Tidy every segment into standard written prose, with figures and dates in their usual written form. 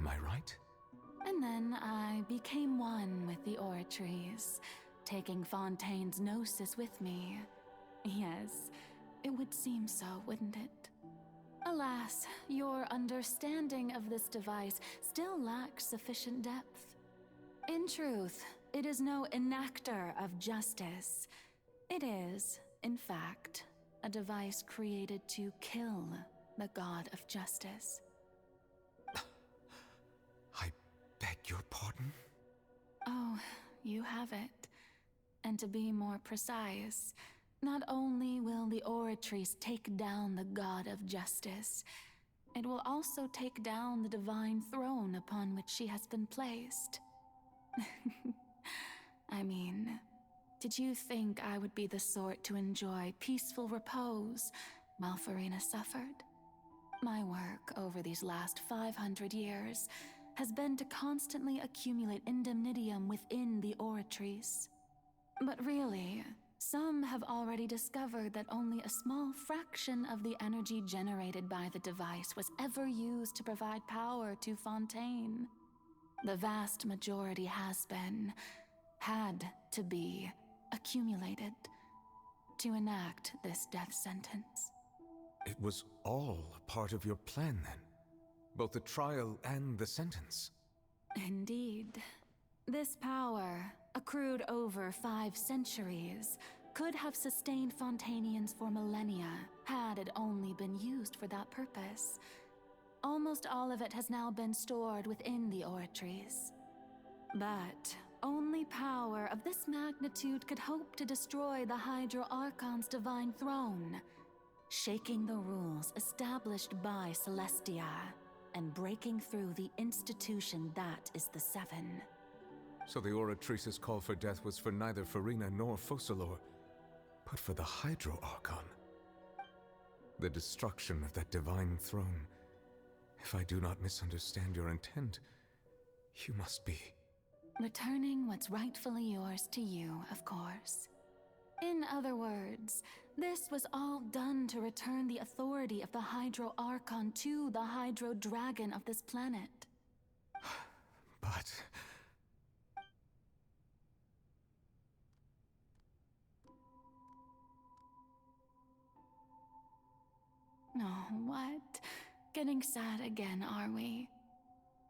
Am I right? And then I became one with the Oratries, taking Fontaine's gnosis with me. Yes, it would seem so, wouldn't it? Alas, your understanding of this device still lacks sufficient depth. In truth, it is no enactor of justice. It is, in fact, a device created to kill the god of justice. I beg your pardon? Oh, you have it. And to be more precise, not only will the Oratrice take down the god of justice, it will also take down the divine throne upon which she has been placed. I mean, did you think I would be the sort to enjoy peaceful repose while Farina suffered? My work over these last 500 years has been to constantly accumulate indemnitium within the Oratrice. But really, some have already discovered that only a small fraction of the energy generated by the device was ever used to provide power to Fontaine. The vast majority had to be, accumulated to enact this death sentence. It was all part of your plan then? Both the trial and the sentence? Indeed. This power, accrued over 5 centuries, could have sustained Fontainians for millennia had it only been used for that purpose. Almost all of it has now been stored within the Oratrice. But only power of this magnitude could hope to destroy the Hydro Archon's divine throne, shaking the rules established by Celestia and breaking through the institution that is the Seven. So the Oratrice's call for death was for neither Farina nor Focalor, but for the Hydro Archon. The destruction of that divine throne. If I do not misunderstand your intent, you must be... Returning what's rightfully yours to you, of course. In other words, this was all done to return the authority of the Hydro Archon to the Hydro Dragon of this planet. But... Oh, what? Getting sad again, are we?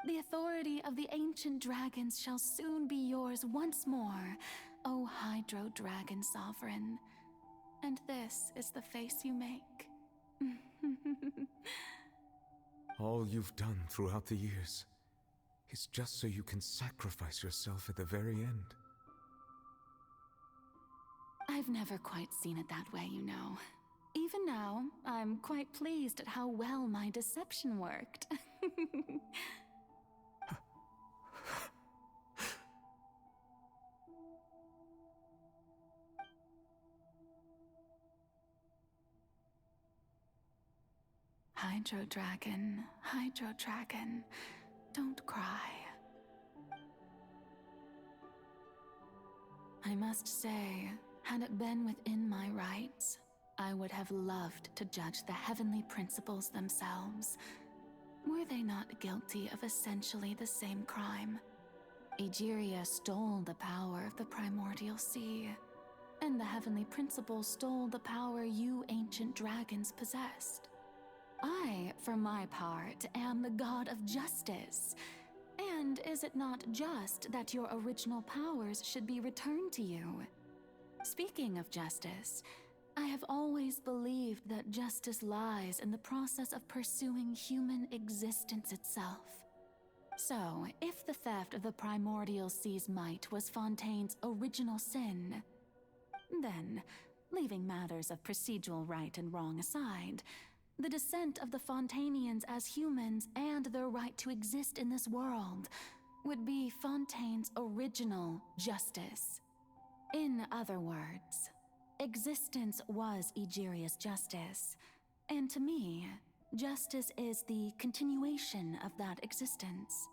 The authority of the ancient dragons shall soon be yours once more, O Hydro Dragon Sovereign. And this is the face you make. all you've done throughout the years is just so you can sacrifice yourself at the very end. I've never quite seen it that way, you know. Even now, I'm quite pleased at how well my deception worked. Hydro Dragon, don't cry. I must say, had it been within my rights, I would have loved to judge the heavenly principles themselves. Were they not guilty of essentially the same crime? Egeria stole the power of the primordial sea, and the heavenly principles stole the power you ancient dragons possessed. I, for my part, am the god of justice. And is it not just that your original powers should be returned to you? Speaking of justice, I have always believed that justice lies in the process of pursuing human existence itself. So, if the theft of the primordial sea's might was Fontaine's original sin, then, leaving matters of procedural right and wrong aside, the descent of the Fontainians as humans and their right to exist in this world would be Fontaine's original justice. In other words, existence was Egeria's justice, and to me, justice is the continuation of that existence.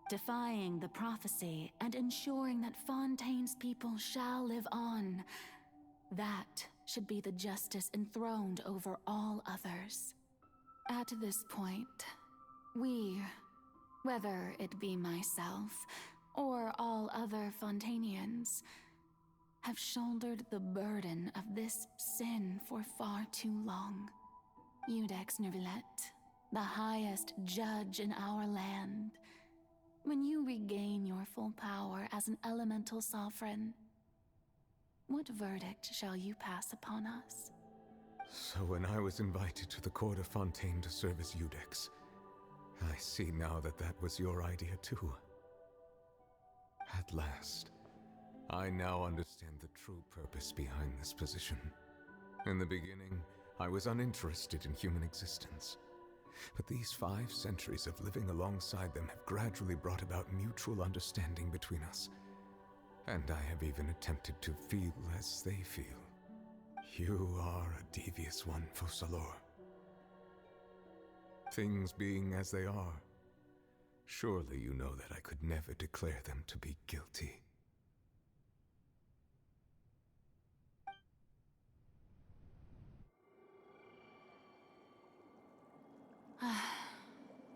Defying the prophecy and ensuring that Fontaine's people shall live on, that should be the justice enthroned over all others. At this point, we, Whether it be myself or all other Fontanians, have shouldered the burden of this sin for far too long. Iudex Nervillet, the highest judge in our land, when you regain your full power as an elemental sovereign, what verdict shall you pass upon us? So when I was invited to the court of Fontaine to serve as Iudex, I see now that that was your idea too. At last, I now understand the true purpose behind this position. In the beginning, I was uninterested in human existence. But these 5 centuries of living alongside them have gradually brought about mutual understanding between us. And I have even attempted to feel as they feel. You are a devious one, Focalor. Things being as they are, surely you know that I could never declare them to be guilty.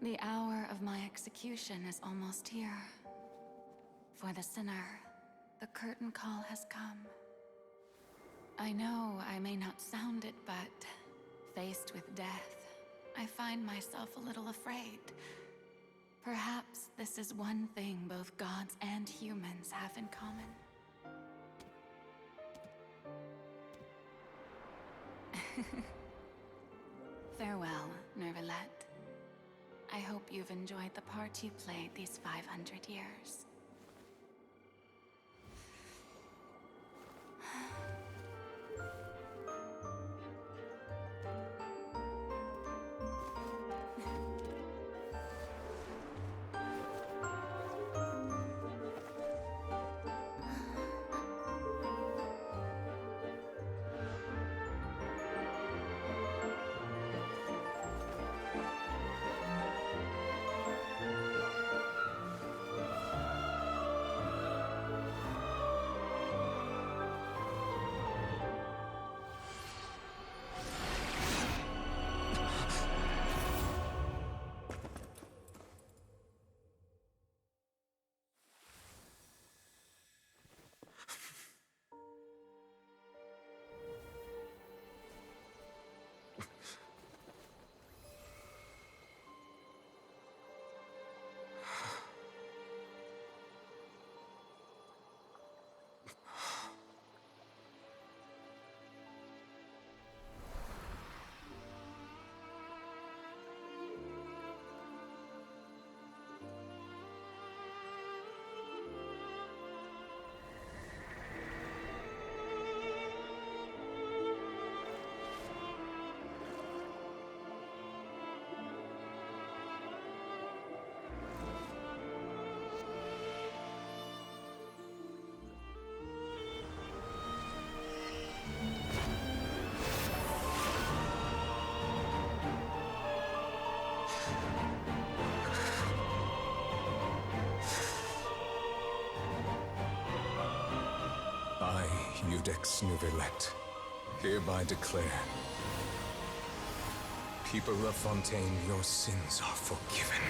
The hour of my execution is almost here. For the sinner, the curtain call has come. I know I may not sound it, but faced with death, I find myself a little afraid. Perhaps this is one thing both gods and humans have in common. Farewell, Nervillet. I hope you've enjoyed the part you played these 500 years. I, Iudex Nervillet, hereby declare, people of Fontaine, your sins are forgiven.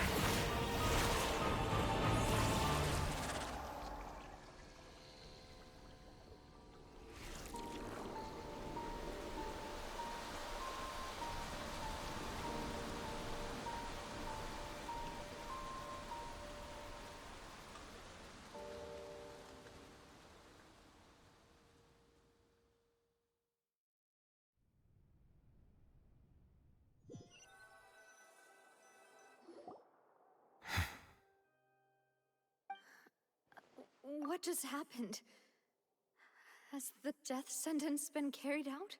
What just happened? Has the death sentence been carried out?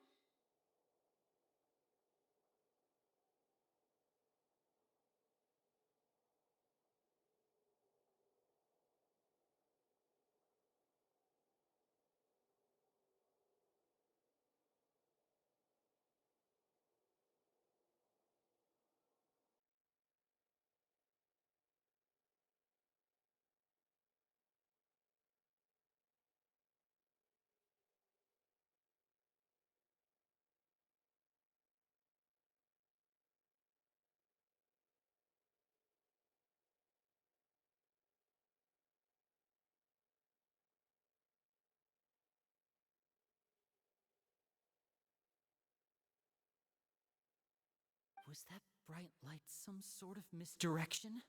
Was that bright light some sort of misdirection?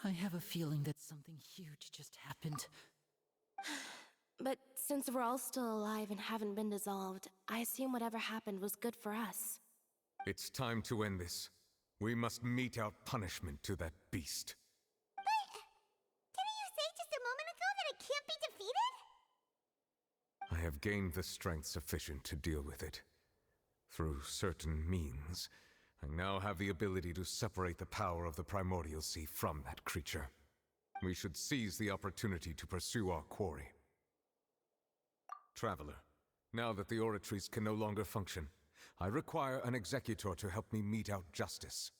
I have a feeling that something huge just happened. But since we're all still alive and haven't been dissolved, I assume whatever happened was good for us. It's time to end this. We must mete out punishment to that beast. Didn't you say just a moment ago that it can't be defeated? I have gained the strength sufficient to deal with it. Through certain means, I now have the ability to separate the power of the Primordial Sea from that creature. We should seize the opportunity to pursue our quarry. Traveler, now that the Oratrice can no longer function, I require an executor to help me mete out justice.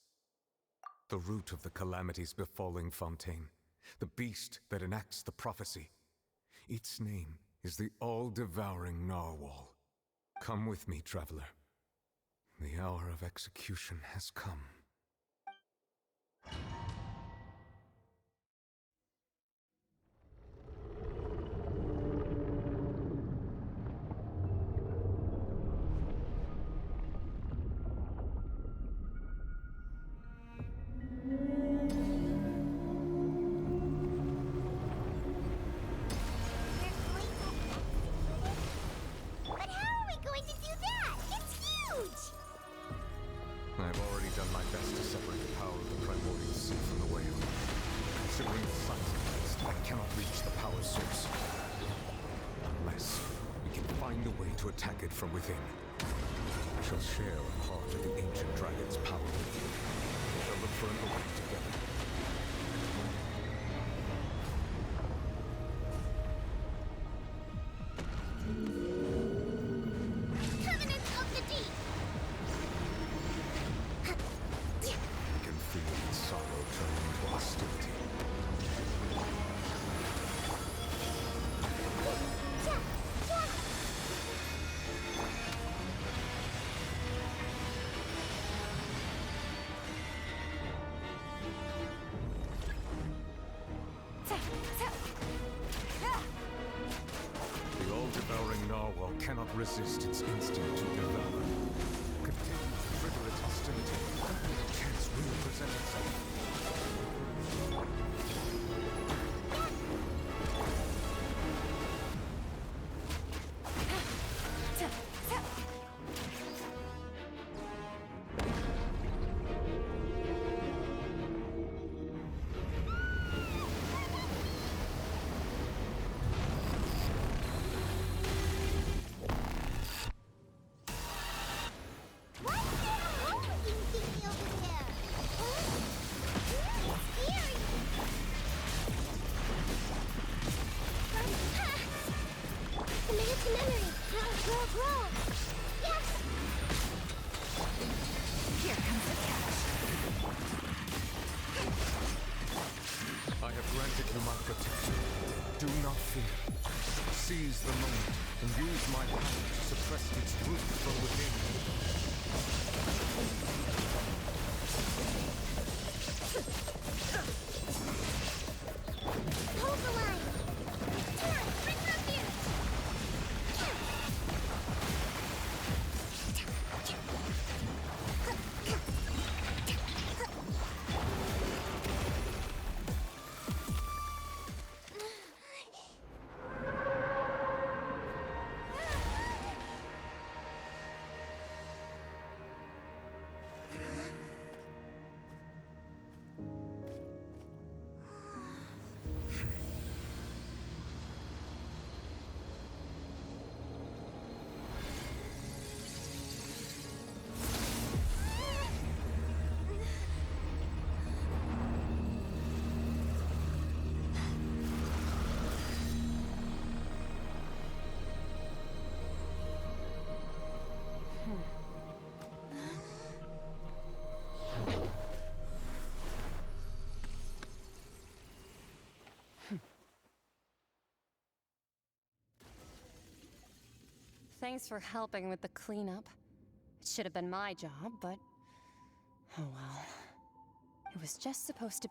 The root of the calamities befalling Fontaine, the beast that enacts the prophecy. Its name is the all-devouring Narwhal. Come with me, traveler. The hour of execution has come. But how are we going to do that? It's huge! I've already done my best to separate the power of the Primordial Sea from the whale. Considering the size of the beast, I cannot reach the power source. Unless we can find a way to attack it from within. We shall share a part of the ancient dragon's power with you. We shall look for an opening together. Covenant of the Deep! I can feel its sorrow turn into hostility. The all-devouring narwhal cannot resist its instinct to devour. Continue to trigger its hostility. A chance will present itself. What are you thinking over there? Huh? Scary! Commit it to memory. Grow. Yes! Here comes the catch. I have granted you my protection. Do not fear. Seize the moment and use my power to suppress its root from within. Hold the line! Turn! Bring them here! Thanks for helping with the cleanup. It should have been my job, but... oh well. It was just supposed to be